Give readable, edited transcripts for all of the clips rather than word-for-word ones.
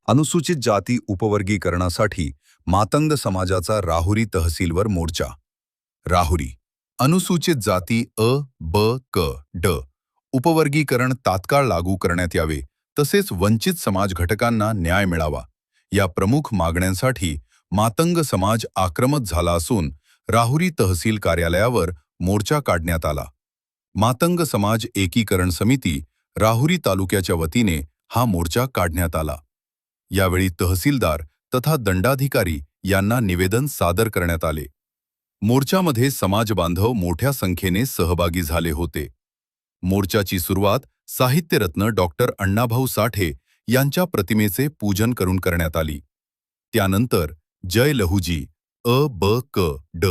अनुसूचित जाती उपवर्गीकरणासाठी मातंग समाजाचा राहुरी तहसीलवर मोर्चा. राहुरी अनुसूचित जाती अ, ब, क, ड उपवर्गीकरण तात्काळ लागू करण्यात यावे, तसेच वंचित समाज घटकांना न्याय मिळावा या प्रमुख मागण्यांसाठी मातंग समाज आक्रमक झाला असून राहुरी तहसील कार्यालयावर मोर्चा काढण्यात आला. मातंग समाज एकीकरण समिती राहुरी तालुक्याच्या वतीने हा मोर्चा काढण्यात आला. यावेळी तहसीलदार तथा दंडाधिकारी यांना निवेदन सादर करण्यात आले. मोर्चामध्ये समाजबांधव मोठ्या संख्येने सहभागी झाले होते. मोर्चाची सुरुवात साहित्यरत्न डॉक्टर अण्णाभाऊ साठे यांच्या प्रतिमेचे पूजन करून करण्यात आली. त्यानंतर जय लहुजी अ, ब, क, ड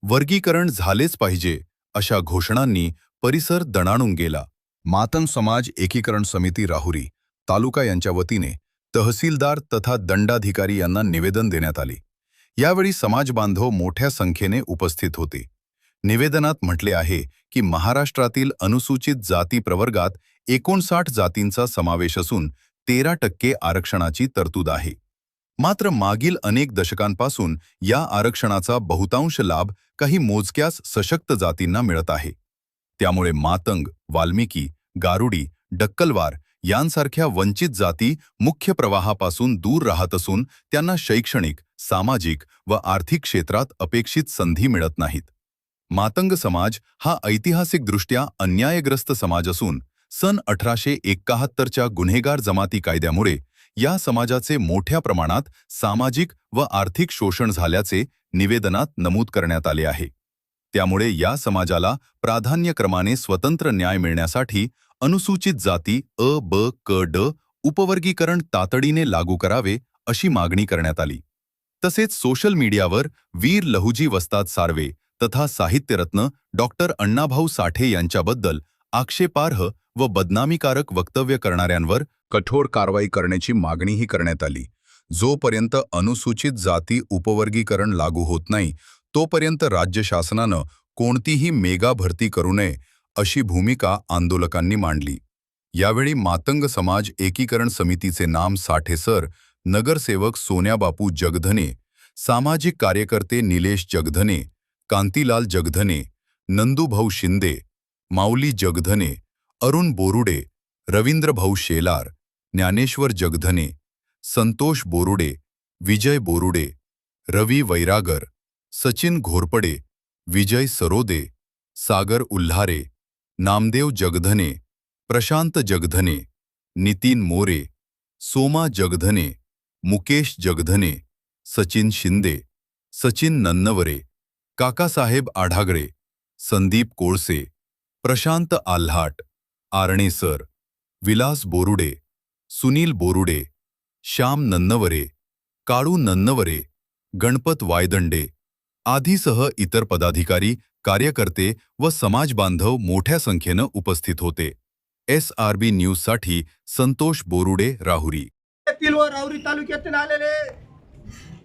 वर्गीकरण झालेच पाहिजे अशा घोषणांनी परिसर दणाणून गेला. मातंग समाज एकीकरण समिती राहुरी तालुका यांच्या वतीने तहसीलदार तथा दंडाधिकारी यांना निवेदन देण्यात आले. यावेळी समाजबांधव मोठ्या संख्येने उपस्थित होते. निवेदनात म्हटले आहे की महाराष्ट्रातील अनुसूचित जाती प्रवर्गात 59 जातींचा समावेश असून 13% आरक्षणाची तरतूद आहे. मात्र मागील अनेक दशकांपासून या आरक्षणाचा बहुतांश लाभ काही मोजक्याच सशक्त जातींना मिळत आहे. त्यामुळे मातंग, वाल्मिकी, गारुडी, डक्कलवार यांसारख्या वंचित जाती मुख्य प्रवाहापासून दूर राहत असून त्यांना शैक्षणिक, सामाजिक व आर्थिक क्षेत्रात अपेक्षित संधी मिळत नाहीत. मातंग समाज हा ऐतिहासिकदृष्ट्या अन्यायग्रस्त समाज असून सन 1871च्या गुन्हेगार जमाती कायद्यामुळे या समाजाचे मोठ्या प्रमाणात सामाजिक व आर्थिक शोषण झाल्याचे निवेदनात नमूद करण्यात आले आहे. त्यामुळे या समाजाला प्राधान्यक्रमाने स्वतंत्र न्याय मिळण्यासाठी अनुसूचित जाती अ, ब, क, ड उपवर्गीकरण तातडीने लागू करावे अशी मागणी करण्यात आली. तसेच सोशल मीडियावर वीर लहुजी वस्ताद सार्वे तथा साहित्यरत्न डॉक्टर अण्णाभाऊ साठे यांच्याबद्दल आक्षेपार्ह व बदनामीकारक वक्तव्य करणाऱ्यांवर कठोर कारवाई करण्याची मागणीही करण्यात आली. जोपर्यंत अनुसूचित जाती उपवर्गीकरण लागू होत नाही तोपर्यंत राज्य शासनानं कोणतीही मेगा भरती करू नये अशी भूमिका आंदोलकांनी मांडली. यावेळी मातंग समाज एकीकरण समितीचे नाम साठे सर, नगरसेवक सोन्याबापू जगधने, सामाजिक कार्यकर्ते निलेश जगधने, कांतीलाल जगधने, नंदूभाऊ शिंदे, माऊली जगधने, अरुण बोरुडे, रवींद्रभाऊ शेलार, ज्ञानेश्वर जगधने, संतोष बोरुडे, विजय बोरुडे, रवी वैरागर, सचिन घोरपडे, विजय सरोदे, सागर उल्हारे, नामदेव जगधने, प्रशांत जगधने, नितीन मोरे, सोमा जगधने, मुकेश जगधने, सचिन शिंदे, सचिन नन्नवरे, काकासाहेब आढागळे, संदीप कोळसे, प्रशांत आल्हाट, आरणे सर, विलास बोरुडे, सुनील बोरुडे, श्याम नन्नवरे, काळू नन्नवरे, गणपत वायदंडे आदीसह इतर पदाधिकारी, कार्यकर्ते व समाजबांधव मोठ्या संख्येनं उपस्थित होते. SRB न्यूजसाठी संतोष बोरुडे, राहुरी. व राहुरी तालुक्यातून आलेले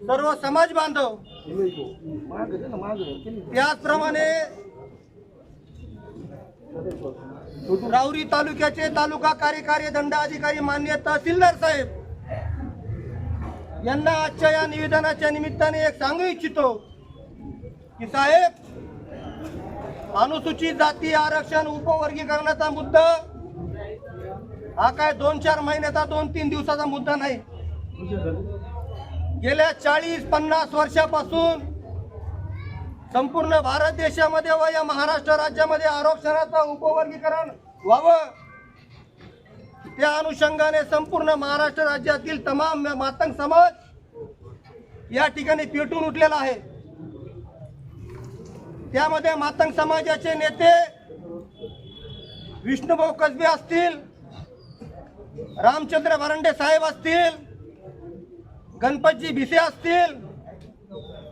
सर्व समाज बांधव, त्याचप्रमाणे राहुरी तालुक्याचे तालुका कार्यकारी दंडाधिकारी माननीय तहसीलदार साहेब यांना आजच्या या निवेदनाच्या निमित्ताने एक सांगू इच्छितो की साहेब, अनुसूचित जाती आरक्षण उपवर्गीकरणाचा मुद्दा हा काय 2-4 महिन्याचा 2-3 दिवसाचा मुद्दा नाही. गेल्या 40-50 वर्षापासून संपूर्ण भारत देशामध्ये व या महाराष्ट्र राज्यामध्ये आरक्षणाचं उपवर्गीकरण व्हावं, त्या अनुषंगाने संपूर्ण महाराष्ट्र राज्यातील तमाम मातंग समाज या ठिकाणी पेटून उठलेला आहे. त्यामध्ये मातंग समाजाचे नेते विष्णुभाऊ कसबे असतील, रामचंद्र भरंडे साहेब असतील, गणपतजी भिसे असतील,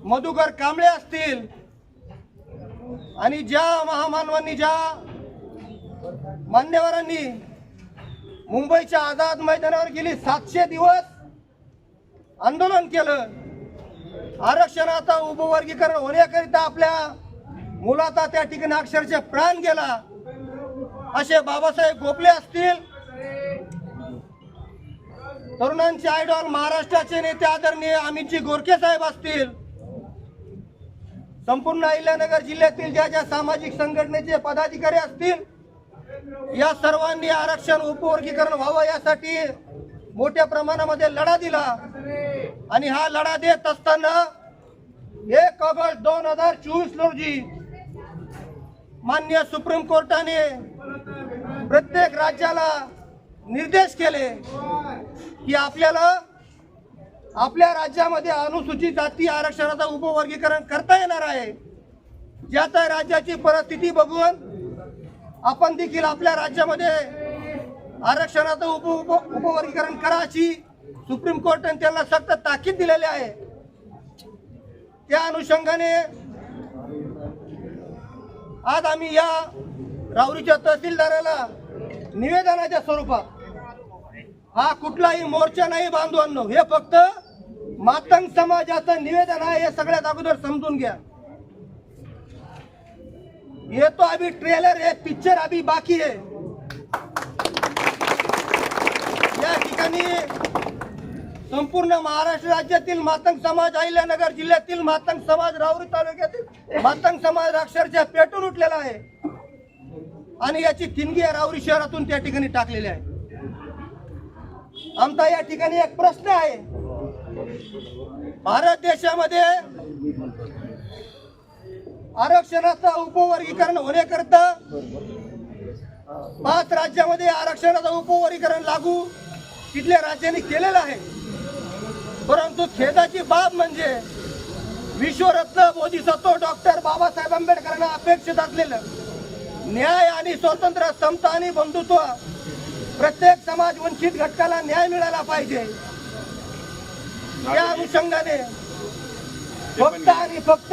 मधुकर कांबळे असतील आणि ज्या महामानवांनी, ज्या मान्यवरांनी मुंबईच्या आझाद मैदानावर गेली 700 दिवस आंदोलन केलं, आरक्षणाचा उपवर्गीकरण होण्याकरिता आपल्या मुलाचा त्या ठिकाणी अक्षरशः प्राण गेला, असे बाबासाहेब गोपले असतील, तरुणांचे आयडॉल महाराष्ट्राचे नेते आदरणीय अमितजी गोरखे साहेब असतील, संपूर्ण अहिल्यानगर जिल्ह्यातील ज्या ज्या सामाजिक संघटनेचे पदाधिकारी असतील, या सर्वांनी आरक्षण उपवर्गीकरण व्हावं यासाठी मोठ्या प्रमाणामध्ये लढा दिला. आणि हा लढा देत असताना 1 ऑगस्ट 2024 रोजी माननीय सुप्रीम कोर्टाने प्रत्येक राज्याला निर्देश केले की आपल्याला आपल्या राज्यामध्ये अनुसूचित जाती आरक्षणाचा उपवर्गीकरण करता येणार आहे. ज्या त्या राज्याची परिस्थिती बघून आपण देखील आपल्या राज्यामध्ये आरक्षणाचं उपवर्गीकरण करायची सुप्रीम कोर्टाने त्यांना सक्त ताकीद दिलेली आहे. त्या अनुषंगाने आज आम्ही या राहुरीच्या तहसीलदाराला निवेदनाच्या स्वरूपात, हा कुठलाही मोर्चा नाही बांधवांनो, हे फक्त मातंग समाजाचं निवेदन आहे, हे सगळ्यात अगोदर समजून घ्या. ये तो अभी ट्रेलर है, पिक्चर अभी बाकी है. या ठिकाणी संपूर्ण महाराष्ट्र राज्यातील मातंग समाज, अहिल्यानगर जिल्ह्यातील मातंग समाज, राहुरी तालुक्यातील मातंग समाज अक्षरशः पेटून उठलेला आहे आणि याची ठिणगी राहुरी शहरातून त्या ठिकाणी टाकलेली आहे. आमचा या ठिकाणी एक प्रश्न आहे. भारत देशामध्ये आरक्षणाचं उपवर्गीकरण होण्याकरता 5 राज्यामध्ये आरक्षणाचं उपवर्गीकरण लागू तिथल्या राज्यांनी केलेलं आहे. परंतु खेदाची बाब म्हणजे विश्वरत्न बोधिसत्व डॉक्टर बाबासाहेब आंबेडकरांना अपेक्षित असलेलं न्याय आणि स्वातंत्र्य, समता आणि बंधुत्व, प्रत्येक समाज वंचित घटकाला न्याय मिळाला पाहिजे. या अनुषंगाने फक्त आणि फक्त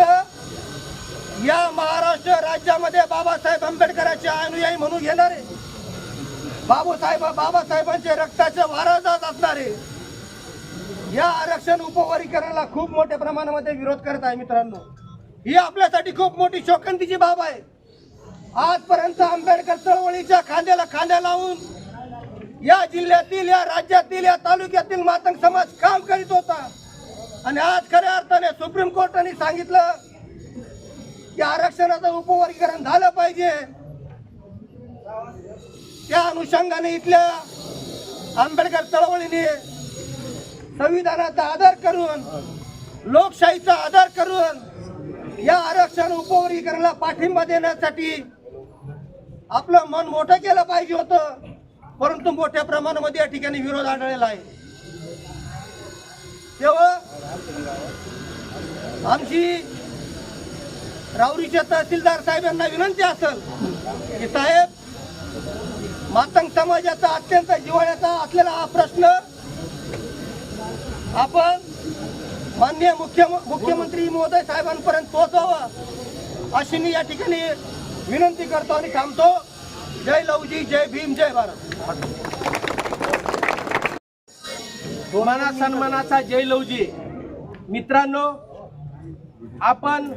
या महाराष्ट्र राज्यामध्ये बाबासाहेब आंबेडकरांचे अनुयायी म्हणून घेणारे, बाबासाहेबांचे रक्ताचे वारा जात असणारे या आरक्षण उपवर्गीकरणाला खूप मोठ्या प्रमाणामध्ये विरोध करत आहे. मित्रांनो, ही आपल्यासाठी खूप मोठी शोकांतीची बाब आहे. आजपर्यंत आंबेडकर चळवळीच्या खांद्याला खांद्या लावून या जिल्ह्यातील, या राज्यातील, या तालुक्यातील मातंग समाज काम करीत होता आणि आज खऱ्या अर्थाने सुप्रीम कोर्टाने सांगितलं की आरक्षणाचं उपवर्गीकरण झालं पाहिजे. त्या अनुषंगाने इथल्या आंबेडकर चळवळीने संविधानाचा आदर करून, लोकशाहीचा आदर करून या आरक्षण उपवर्गीकरणाला पाठिंबा देण्यासाठी आपलं मन मोठं केलं पाहिजे होतं. परंतु मोठ्या प्रमाणामध्ये या ठिकाणी विरोध आढळलेला आहे. तेव्हा आमची राहुरीच्या तहसीलदार साहेबांना विनंती असेल की साहेब, मातंग समाजाचा अत्यंत जिव्हाळ्याचा असलेला हा प्रश्न आपण माननीय मुख्यमंत्री महोदय साहेबांपर्यंत पोहोचवावा अशी मी या ठिकाणी विनंती करतो आणि थांबतो. जय लवजी, जय भीम, जय भारत. मना सन्मानाचा जय लवजी. मित्रांनो, आपण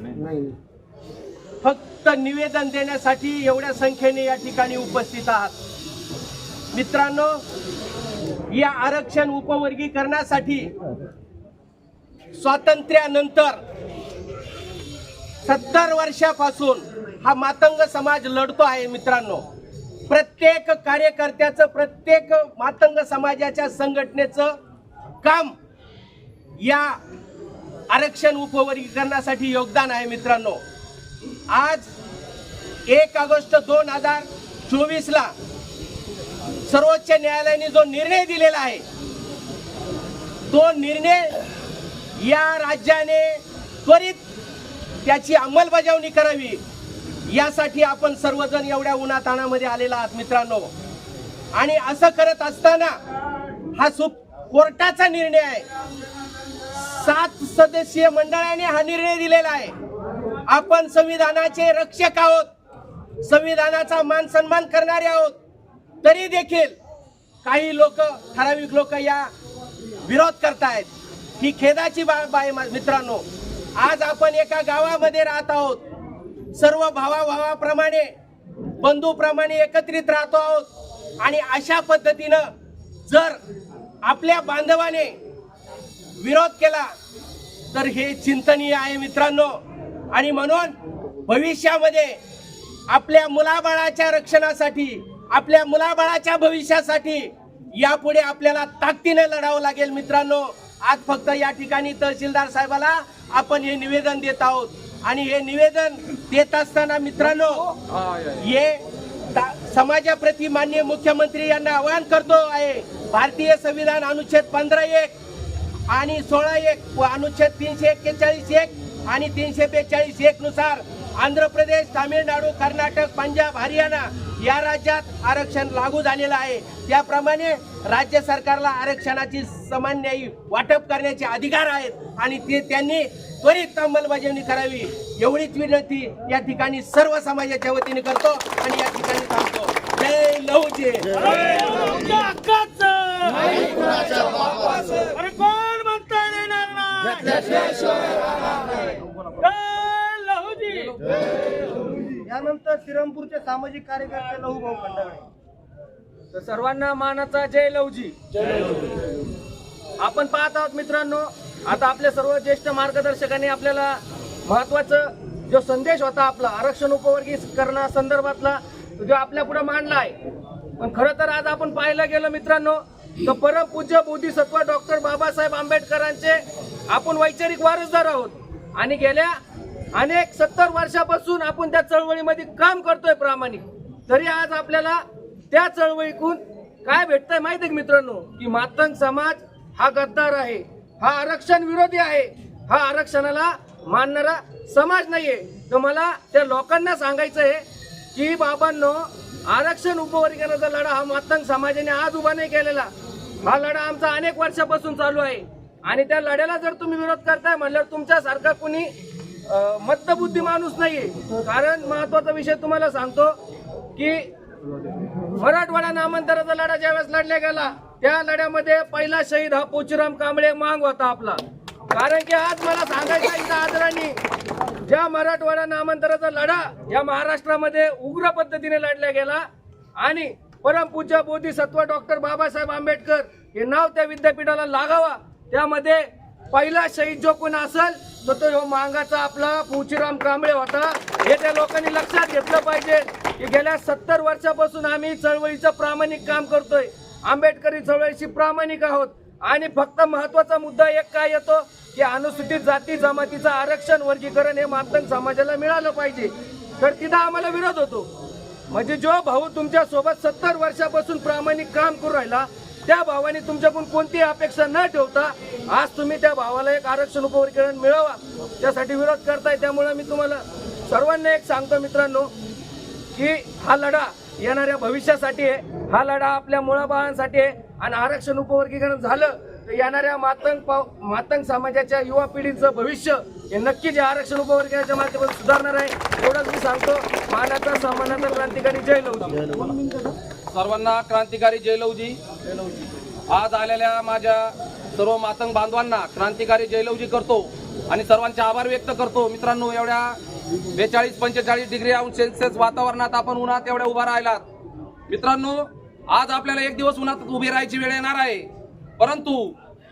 फक्त निवेदन देण्यासाठी एवढ्या संख्येने या ठिकाणी उपस्थित आहात. मित्रांनो, या आरक्षण उपवर्गीकरणासाठी स्वातंत्र्यानंतर 70 वर्षापासून हा मातंग समाज लढतो आहे. मित्रांनो, प्रत्येक कार्यकर्त्याचं, प्रत्येक मातंग समाजाच्या संघटनेचं काम या आरक्षण उपवर्गीकरणासाठी योगदान आहे. मित्रांनो, आज 1 ऑगस्ट 2024 ला सर्वोच्च न्यायालयाने जो निर्णय दिलेला आहे, तो निर्णय या राज्याने त्वरित त्याची अंमलबजावणी करावी यासाठी आपण सर्वजण एवढ्या उन्हाताणामध्ये आलेला आहात. मित्रांनो, आणि असं करत असताना हा कोर्टाचा निर्णय आहे. 7 सदस्यीय मंडळाने हा निर्णय दिलेला आहे. आपण संविधानाचे रक्षक आहोत, संविधानाचा मान सन्मान करणारे आहोत, तरी देखील काही लोक, ठराविक लोक या विरोध करतायत. ही खेदाची बाब आहे. मित्रांनो, आज आपण एका गावामध्ये राहत आहोत, सर्व भावाभावाप्रमाणे, बंधूप्रमाणे एकत्रित राहतो आहोत आणि अशा पद्धतीनं जर आपल्या बांधवाने विरोध केला तर हे चिंतनीय आहे मित्रांनो. आणि म्हणून भविष्यामध्ये आपल्या मुलाबाळाच्या रक्षणासाठी, आपल्या मुलाबाळाच्या भविष्यासाठी यापुढे आपल्याला ताकदीने लढावं लागेल मित्रांनो. आज फक्त या ठिकाणी तहसीलदार साहेबाला आपण हे निवेदन देत आहोत आणि हे निवेदन देत असताना मित्रांनो हे समाजाप्रती माननीय मुख्यमंत्री यांना आवाहन करतो आहे. भारतीय संविधान अनुच्छेद 15(1) आणि 16(1) व अनुच्छेद 341(1) आणि 342(1) नुसार आंध्र प्रदेश, तामिळनाडू, कर्नाटक, पंजाब, हरियाणा या राज्यात आरक्षण लागू झालेलं आहे. त्याप्रमाणे राज्य सरकारला आरक्षणाची समान न्यायी वाटप करण्याचे अधिकार आहेत आणि ते त्यांनी त्वरित अंमलबजावणी करावी एवढीच विनंती या ठिकाणी सर्व समाजाच्या वतीने करतो आणि या ठिकाणी थांबतो. जय लहुजी. अरे कोण म्हणता येणार लहुजी. यानंतर श्रीरामपूरचे सामाजिक कार्यकर्ते लहू भाऊ खंडागळे. तर सर्वांना मानाचा जय लहुजी. आपण पाहत आहोत मित्रांनो, आता आपले सर्व ज्येष्ठ मार्गदर्शकांनी आपल्याला महत्वाचं जो संदेश होता आपला आरक्षण उपवर्गीकरणा संदर्भातला जो आपल्या पुढे मांडला आहे. पण खरं तर आज आपण पाहायला गेलं मित्रांनो तर परमपूज्य बोधिसत्व डॉक्टर बाबासाहेब आंबेडकरांचे आपण वैचारिक वारसदार आहोत आणि गेल्या अनेक 70 वर्षापासून आपण त्या चळवळीमध्ये काम करतोय प्रामाणिक. तरी आज आपल्याला त्या चळवळीतून काय भेटतंय माहिती आहे मित्रांनो की मातंग समाज हा गद्दार आहे, हा आरक्षण विरोधी आहे, हा आरक्षणाला मानणारा समाज नाहीये. तर मला त्या लोकांना सांगायचं आहे की बाबांनो, आरक्षण उपवर्गीकरणाचा लढा हा मातंग समाजाने आज उभा नाही केलेला. हा लढा आमचा अनेक वर्षापासून चालू आहे आणि त्या लढ्याला जर तुम्ही विरोध करताय म्हणल्यावर तुमच्यासारखा कोणी मध्यबुद्धी माणूस नाहीये. कारण महत्वाचा विषय तुम्हाला सांगतो की मराठवाडा नामांतराचा लढा ज्यावेळेस लढला गेला त्या लढ्यामध्ये पहिला शहीद हा पोचीराम कांबळे मांग होता आपला. कारण की आज मला सांगायचं इथं आदरांनी ज्या मराठवाडा नामांतराचा लढा या महाराष्ट्रामध्ये उग्र पद्धतीने लढला गेला आणि परमपूज्य बोधिसत्व डॉक्टर बाबासाहेब आंबेडकर हे नाव त्या विद्यापीठाला लागावा, त्यामध्ये पहिला शहीद जो कोण असेल तर तो मांगाचा आपला पोचीराम कांबळे होता. हे त्या लोकांनी लक्षात घेतलं पाहिजे की गेल्या 70 वर्षापासून आम्ही चळवळीचं प्रामाणिक काम करतोय, आंबेडकरी चळवळीशी प्रामाणिक आहोत. आणि फक्त महत्वाचा मुद्दा एक काय येतो की अनुसूचित जाती जमातीचं आरक्षण वर्गीकरण हे मातंग समाजाला मिळालं पाहिजे. तर तिथं आम्हाला विरोध होतो. म्हणजे जो भाऊ तुमच्या सोबत 70 वर्षापासून प्रामाणिक काम करू राहिला त्या भावाने तुमच्याकडून कोणतीही अपेक्षा न ठेवता आज तुम्ही त्या भावाला एक आरक्षण उपवर्गीकरण मिळावा त्यासाठी विरोध करताय. त्यामुळे मी तुम्हाला सर्वांना एक सांगतो मित्रांनो की हा लढा येणाऱ्या भविष्यासाठी आहे, हा लढा आपल्या मुलाबाळांसाठी आहे आणि आरक्षण उपवर्गीकरण झालं तर येणाऱ्या मातंग समाजाच्या युवा पिढीचं भविष्य हे नक्कीच या आरक्षण उपवर्गीकरणाच्या माध्यमातून सुधारणार आहे. एवढंच मी सांगतो. मानाचा सन्मानाचा क्रांतिकारी जय लहुजी. सर्वांना क्रांतिकारी जय लहुजी. आज आलेल्या माझ्या सर्व मातंग बांधवांना क्रांतिकारी जय लहुजी करतो आणि सर्वांचे आभार व्यक्त करतो. मित्रांनो, एवढ्या 42-45 डिग्री अंश सेल्सिअस वातावरणात आपण उन्हात एवढ्या उभा राहिलात. मित्रांनो, आज आपल्याला एक दिवस उन्हात उभी राहायची वेळ येणार आहे, परंतु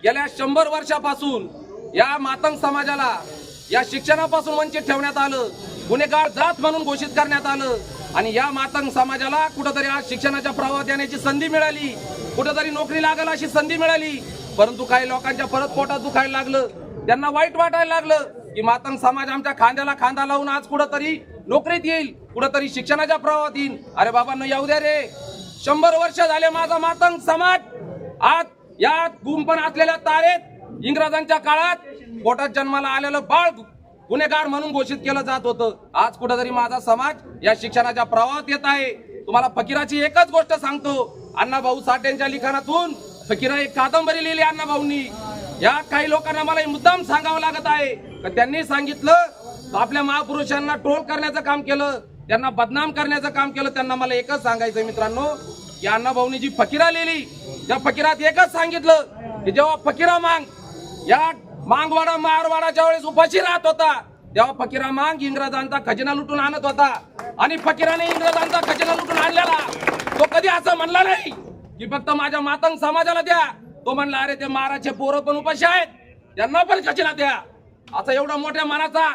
गेल्या 100 वर्षापासून या मातंग समाजाला या शिक्षणापासून वंचित ठेवण्यात आलं, गुन्हेगार जात म्हणून घोषित करण्यात आलं आणि या मातंग समाजाला कुठेतरी आज शिक्षणाच्या प्रवाहात येण्याची संधी मिळाली, कुठेतरी नोकरी लागेल अशी संधी मिळाली. परंतु काही लोकांच्या परत पोटात दुखायला लागलं, त्यांना वाईट वाटायला लागलं की मातंग समाज आमच्या खांद्याला खांदा लावून आज कुठेतरी नोकरीत येईल, कुठेतरी शिक्षणाच्या प्रवाहात येईल. अरे बाबांनो, येऊ द्या रे. 100 वर्ष झाले माझा मातंग समाज आज या गुंफण असलेल्या तारेत इंग्रजांच्या काळात पोटात जन्माला आलेलं बाळ गुन्हेगार म्हणून घोषित केलं जात होतं. आज कुठेतरी माझा समाज या शिक्षणाच्या प्रवाहात येत आहे. तुम्हाला फकीराची एकच गोष्ट सांगतो. अण्णाभाऊ साठेंच्या लिखाणातून फकीरा एक कादंबरी लिहिली अण्णाभाऊंनी. या काही लोकांना मला मुद्दाम सांगावं लागत आहे की त्यांनी सांगितलं आपल्या महापुरुषांना ट्रोल करण्याचं काम केलं, त्यांना बदनाम करण्याचं काम केलं. त्यांना मला एकच सांगायचं मित्रांनो की अण्णाभाऊंनी जी फकीरा लिहिली त्या फकीरात एकच सांगितलं की जेव्हा फकीरा मांग या मांगवाडा मारवाडाच्या वेळेस उपाशी राहत होता तेव्हा फकीरा मांग इंग्रजांचा खजिना लुटून आणत होता आणि फकीराने इंग्रजांचा खजिना लुटून आणलेला तो कधी असं म्हणला नाही की फक्त माझ्या मातंग समाजाला द्या. तो म्हणला अरे ते महाराजचे पोरं पण उपाशी आहेत, त्यांना पण कचरा द्या. आता एवढा मोठ्या मनाचा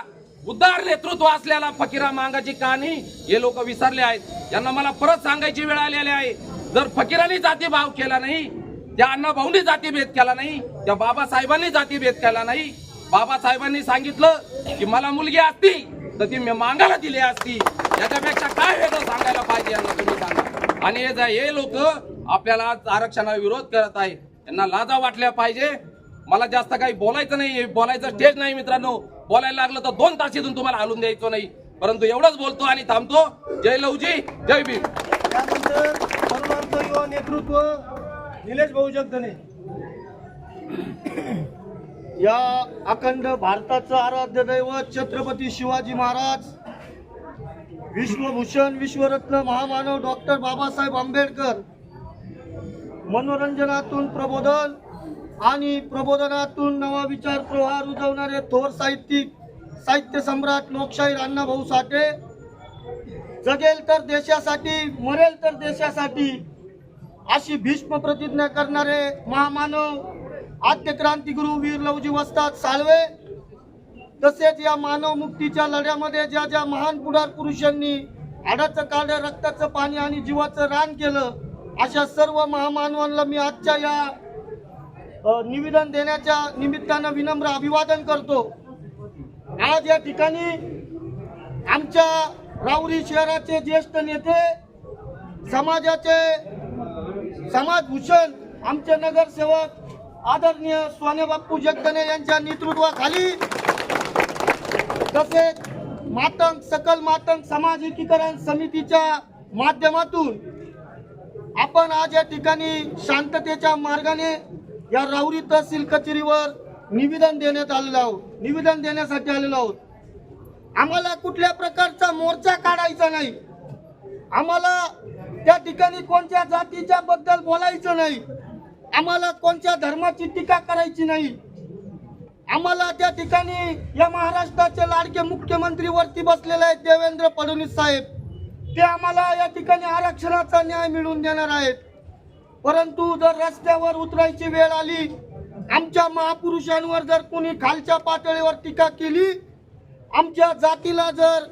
उदार नेतृत्व असलेला फकीरा मांगाची कहाणी हे लोक विसरले आहेत. यांना मला परत सांगायची वेळ आलेली आहे, जर फकीरांनी जातीभाव केला नाही, त्या अण्णाभाऊंनी जातीभेद केला नाही, त्या बाबासाहेबांनी जातीभेद केला नाही. बाबासाहेबांनी सांगितलं की मला मुलगी असती तर ती मी मांगाला दिली असती. याच्यापेक्षा काय वेगळं सांगायला पाहिजे यांना तुम्ही सांगा. आणि हे लोक आपल्याला आज आरक्षणाला विरोध करत आहे, यांना लाजा वाटल्या पाहिजे. मला जास्त काही बोलायचं नाही, बोलायचं स्टेज नाही मित्रांनो. बोलायला लागलं तर 2 तास इथून तुम्हाला हलून द्यायचो नाही, परंतु एवढंच बोलतो आणि थांबतो. जय लवजी, जय भीम. त्यानंतर तरुणांचं युवा नेतृत्व निलेश भाऊ जगदने. या अखंड भारताचं आराध्य दैवत छत्रपती शिवाजी महाराज, विश्वभूषण विश्वरत्न महामानव डॉक्टर बाबासाहेब आंबेडकर, मनोरंजनातून प्रबोधन आणि प्रबोधनातून नवा विचार प्रवाह रुजवणारे थोर साहित्यिक, साहित्य सम्राट लोकशाहीर अण्णाभाऊ साठे, जगेल तर देशासाठी मरेल तर देशासाठी अशी भीष्म प्रतिज्ञा करणारे महामानव आद्य क्रांतिगुरु वीर लवजी वस्ताद साळवे, तसेच या मानव मुक्तीच्या लढ्यामध्ये ज्या ज्या महान पुढार पुरुषांनी हाडाचं काढं, रक्ताचं पाणी आणि जीवाचं रान केलं, अशा सर्व महामानवांना मी आजच्या या निवेदन देण्याच्या निमित्तानं विनम्र अभिवादन करतो. आज या ठिकाणी आमच्या राहुरी शहराचे ज्येष्ठ नेते, समाजाचे समाजभूषण आमचे नगरसेवक आदरणीय सोने बाप्पू जगदने यांच्या नेतृत्वाखाली, तसेच मातंग सकल मातंग समाज एकीकरण समितीच्या माध्यमातून आपण आज या ठिकाणी शांततेच्या मार्गाने या राहुरी तहसील कचेरीवर निवेदन देण्यासाठी आलेलो आहोत. आम्हाला कुठल्या प्रकारचा मोर्चा काढायचा नाही, आम्हाला त्या ठिकाणी कोणत्या जातीच्या बद्दल बोलायचं नाही, आम्हाला कोणत्या धर्माची टीका करायची नाही. आम्हाला त्या ठिकाणी या महाराष्ट्राचे लाडके मुख्यमंत्री वरती बसलेले आहेत देवेंद्र फडणवीस साहेब, ते आम्हाला या ठिकाणी आरक्षणाचा न्याय मिळवून देणार आहेत. परंतु जर रस्त्यावर उतरायची वेळ आली, आमच्या महापुरुषांवर जर कोणी खालच्या पातळीवर टीका केली, आमच्या जातीला जर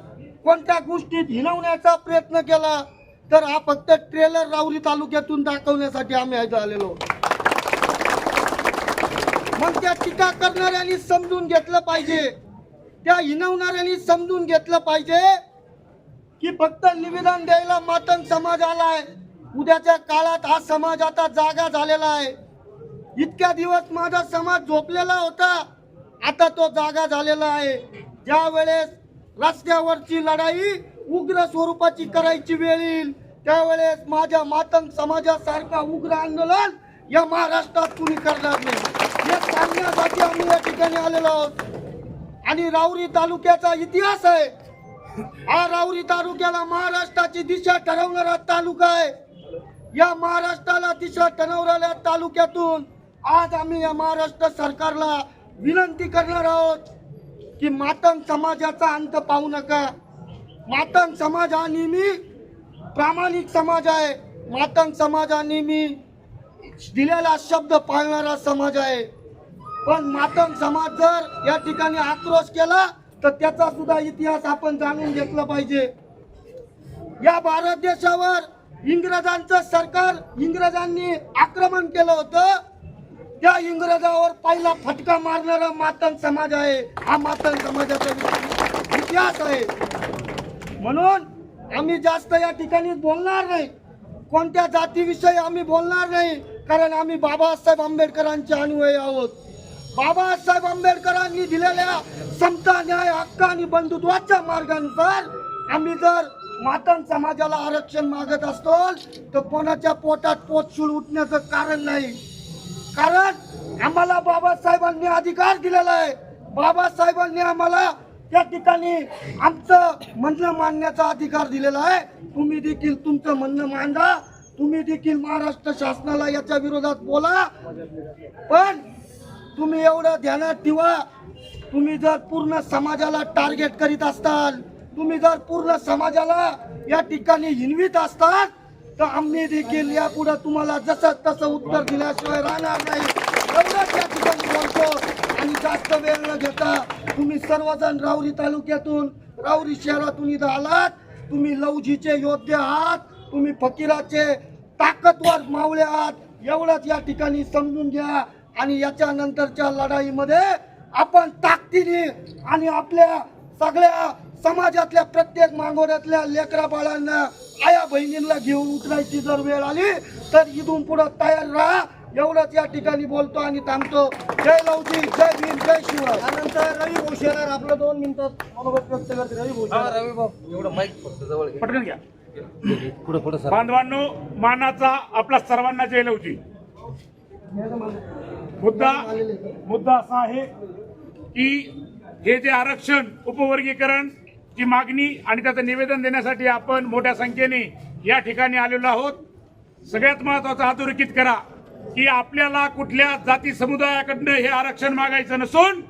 कोणत्या गोष्टीत हिणवण्याचा प्रयत्न केला, तर हा फक्त ट्रेलर राहुरी तालुक्यातून दाखवण्यासाठी आम्ही इथं आलेलो. मग त्या टीका करणाऱ्यांनी समजून घेतलं पाहिजे, त्या हिणवणाऱ्यांनी समजून घेतलं पाहिजे की फक्त निवेदन द्यायला मातंग समाज आलाय, उद्याच्या काळात हा समाज आता जागा झालेला आहे. इतक्या दिवस माझा समाज झोपलेला होता, आता तो जागा झालेला आहे. ज्या वेळेस रस्त्यावरची लढाई उग्र स्वरूपाची करायची वेळ येईल, त्यावेळेस माझ्या मातंग समाजासारखा उग्र आंदोलन या महाराष्ट्रात कुणी करणार नाही, हे सांगण्यासाठी आम्ही या ठिकाणी आलेलो आहोत. आणि राहुरी तालुक्याचा इतिहास आहे. हा राहुरी तालुक्याला महाराष्ट्राची दिशा ठरवणारा तालुका आहे. या महाराष्ट्राला दिशा ठरवणाऱ्या तालुक्यातून आज आम्ही या महाराष्ट्र सरकारला विनंती करणार आहोत की मातंग समाजाचा अंत पाहू नका. मातंग समाज हा नेहमी प्रामाणिक समाज आहे. मातंग समाज हा नेहमी दिलेला शब्द पाळणारा समाज आहे. पण मातंग समाज जर या ठिकाणी आक्रोश केला तर त्याचा सुद्धा इतिहास आपण जाणून घेतला पाहिजे. या भारत देशावर इंग्रजांचं सरकार, इंग्रजांनी आक्रमण केलं होतं, त्या इंग्रजावर पहिला फटका मारणारा मातंग समाज आहे. हा मातंग समाजाचा इतिहास आहे. म्हणून आम्ही जास्त या ठिकाणी बोलणार नाही, कोणत्या जातीविषयी आम्ही बोलणार नाही, कारण आम्ही बाबासाहेब आंबेडकरांचे अनुयायी आहोत. बाबासाहेब आंबेडकरांनी दिलेल्या समता, न्याय, हक्क आणि बंधुत्वाच्या मार्गानुसार आम्ही जर मातंग समाजाला आरक्षण मागत असतो तर कोणाच्या पोटात पोटशूळ उठण्याचं कारण नाही. कारण आम्हाला बाबासाहेबांनी अधिकार दिलेला आहे. बाबासाहेबांनी आम्हाला त्या ठिकाणी आमचं म्हणणं मांडण्याचा अधिकार दिलेला आहे. तुम्ही देखील तुमचं म्हणणं मांडा, तुम्ही देखील महाराष्ट्र शासनाला याच्या विरोधात बोला. पण तुम्ही एवढं ध्यानात ठेवा, तुम्ही जर पूर्ण समाजाला टार्गेट करीत असताल, तुम्ही जर पूर्ण समाजाला या ठिकाणी हिणवीत असतात, तर आम्ही देखील यापुढे तुम्हाला जसं तसं उत्तर दिल्याशिवाय राहणार नाही. एवढंच या ठिकाणी बोलतो आणि जास्त वेळ न घेता तुम्ही सर्वजण राहुरी तालुक्यातून राहुरी शहरातून इथं आलात. तुम्ही लवजीचे योद्धे आहात, तुम्ही फकीराचे ताकदवर मावळे आहात, एवढंच या ठिकाणी समजून घ्या. आणि याच्या नंतरच्या लढाईमध्ये आपण ताकदीने आणि आपल्या सगळ्या समाजातल्या प्रत्येक मागोड्यातल्या लेकरा बाळांना आया बहिणींना घेऊन उतरायची जर वेळ आली तर इथून पुढे तयार राहा. एवढंच या ठिकाणी बोलतो आणि थांबतो. जय लवजी, जय भीम, जय शिवराय. त्यानंतर रवी भोशेकर आपलं 2 मिनिटात मनोगत व्यक्त करते. रवी पटकन घ्या. बांधवांनो, मानाचा आपला सर्वांना जय लवजी. मुद्दा असा आहे की हे जे आरक्षण उपवर्गीकरण ची मागणी आणि त्याचं निवेदन देण्यासाठी आपण मोठ्या संख्येने या ठिकाणी आलेलो आहोत. सगळ्यात महत्वाचं अधोरेखित करा की आपल्याला कुठल्या जाती समुदायाकडनं हे आरक्षण मागायचं नसून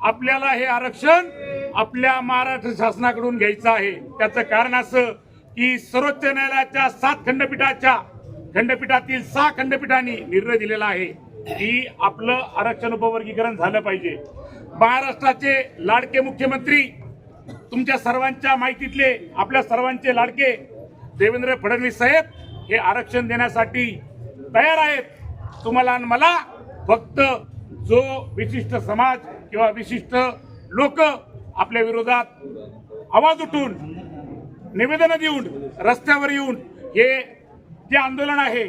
आपल्याला हे आरक्षण आपल्या महाराष्ट्र शासनाकडून घ्यायचं आहे. त्याचं कारण असं की सर्वोच्च न्यायालयाच्या 7 खंडपीठातील 6 खंडपीठांनी निर्णय दिलेला आहे की आपलं आरक्षण उपवर्गीकरण झालं पाहिजे. महाराष्ट्राचे लाडके मुख्यमंत्री, तुमच्या सर्वांच्या माहितीतले आपल्या सर्वांचे लाडके देवेंद्र फडणवीस साहेब हे आरक्षण देण्यासाठी तयार आहेत. तुम्हाला आणि मला फक्त जो विशिष्ट समाज किंवा विशिष्ट लोक आपल्या विरोधात आवाज उठून निवेदन देऊन रस्त्यावर येऊन हे जे आंदोलन आहे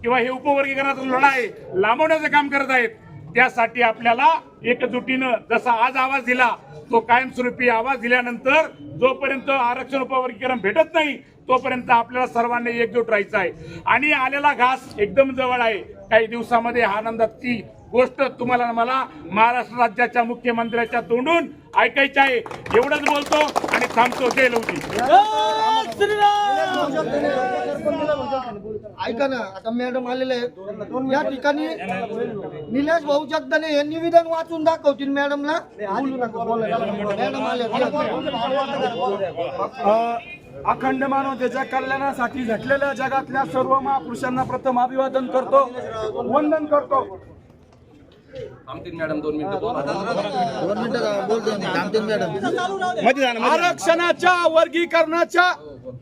किंवा हे उपवर्गीकरणाचा लढा आहे लांबवण्याचं काम करत आहेत, त्यासाठी आपल्याला एकजुटीनं जसा आज आवाज दिला तो कायमस्वरूपी आवाज दिल्यानंतर जोपर्यंत आरक्षण उपवर्गीकरण भेटत नाही तोपर्यंत आपल्याला सर्वांनी एकजूट राहायचं आहे. आणि आलेला घास एकदम जवळ आहे. काही दिवसामध्ये आनंदाची गोष्ट तुम्हाला मला महाराष्ट्र राज्याच्या मुख्यमंत्र्याच्या तोंडून ऐकायची आहे. एवढंच बोलतो आणि थांबतो. जय लवजी. ऐका ना, आता मॅडम आलेले आहेत या ठिकाणी. निलेश भाऊ जगदाने हे निवेदन वाचून दाखवतील मॅडमला. बोलू नका, मॅडम आले. अखंड मानवतेच्या कल्याणासाठी झटलेल्या जगातल्या सर्व महापुरुषांना प्रथम अभिवादन करतो, वंदन करतो. मॅडम 2 मिनिटं आरक्षणाच्या वर्गीकरणाच्या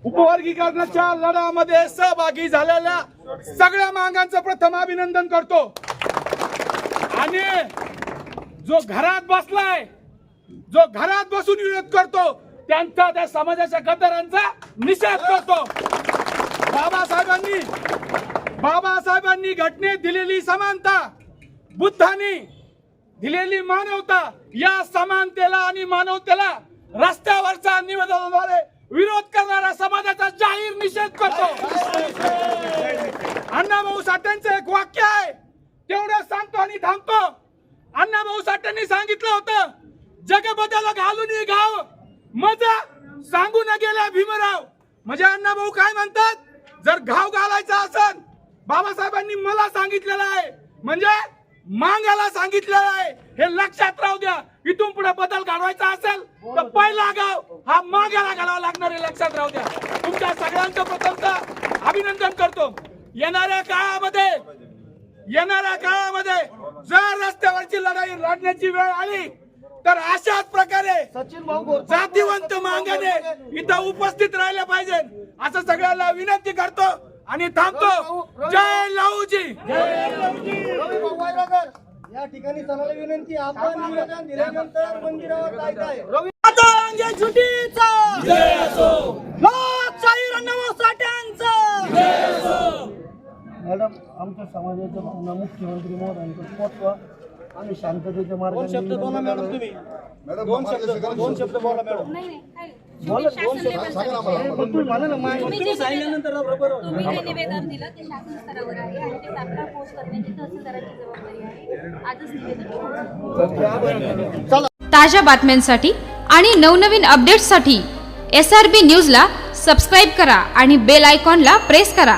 उपवर्गीकरणाच्या लढ्यामध्ये सहभागी झालेल्या सगळ्या मागांचं प्रथम अभिनंदन करतो. आणि जो घरात बसलाय, जो घरात बसून विरोध करतो त्यांचा, त्या समाजाच्या गद्दारांचा निषेध करतो. बाबासाहेबांनी घटनेत दिलेली समानता, बुद्धांनी दिलेली मानवता, या समानतेला आणि मानवतेला रस्त्यावरच्या निवेदनाद्वारे विरोध करणाऱ्या समाजाचा जाहीर निषेध करतो. अण्णाभाऊ साठेंचं एक वाक्य आहे, तेवढं सांगतो आणि थांबतो. अण्णाभाऊ साठेंनी सांगितलं होतं, जगबद्दल घालून गाव मजा सांगू न गेल्या भीमराव. म्हणजे अण्णाभाऊ काय म्हणतात, जर घाव घालायचा असेल, बाबासाहेबांनी मला सांगितलेलं आहे, म्हणजे मांगाला सांगितलेलं आहे, हे लक्षात राहू द्या. इथून पुढे बदल घडवायचा असेल तर पहिला गाव हा मांगाला घालावा लागणार आहे, लक्षात राहू द्या. तुमच्या सगळ्यांचं प्रथमतः अभिनंदन करतो. येणाऱ्या काळामध्ये जर रस्त्यावरची लढाई लढण्याची वेळ आली तर अशाच प्रकारे सचिन भाऊ जातीवंत मांगाने इथं उपस्थित राहिले पाहिजे असं सगळ्यांना विनंती करतो आणि थांबतो. जय लवजी. या ठिकाणी सणाला विनंती, आपण निवेदन दिल्यानंतर मंदिरावर जायचं आहे. मॅडम, आमच्या समाजाच्या मुख्यमंत्री महोदयांचं पोचवा आणि शांततेच्या मार्गाने. 2 शब्द बोला मॅडम. तुम्ही 2 शब्द बोला मॅडम. तुम्ही जे निवेदन दिलं ते शासन स्तरावर आहे आणि ते तात्काळ पोस्ट करण्याची तहसीलदाराची जबाबदारी आहे. आजच निवेदन. ताज्या बातम्यांसाठी आणि नवनवीन अपडेट्ससाठी SRB न्यूजला सबस्क्राईब करा आणि बेल आयकॉनला प्रेस करा.